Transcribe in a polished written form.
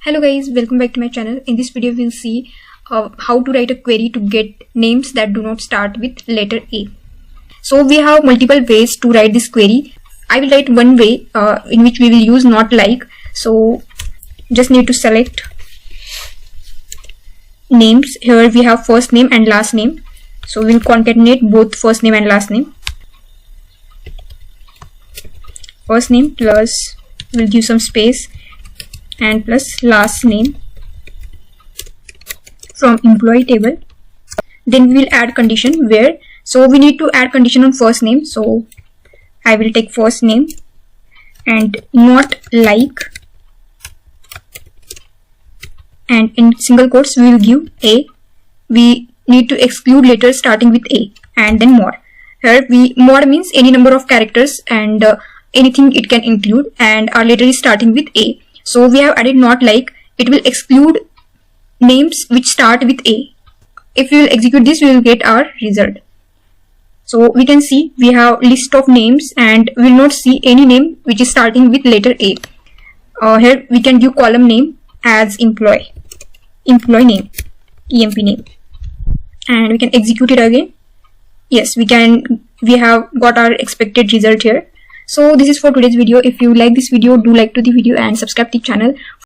Hello guys, welcome back to my channel. In this video we'll see how to write a query to get names that do not start with letter A. So we have multiple ways to write this query. I will write one way in which we will use not like. So just need to select names. Here we have first name and last name. So we'll concatenate both first name and last name. First name plus, we'll give some space, and plus last name from employee table. Then we will add condition where, so we need to add condition on first name. So I will take first name and not like, and in single quotes we will give A. We need to exclude letters starting with A, and then more. Here more means any number of characters and anything it can include, and our letter is starting with A. So we have added not like. It will exclude names which start with A. If we will execute this, we will get our result. So we can see we have list of names and we will not see any name which is starting with letter A. Here we can give column name as employee name, EMP name, and we can execute it again. Yes, we have got our expected result here. So this is for today's video. If you like this video, do like to the video and subscribe to the channel.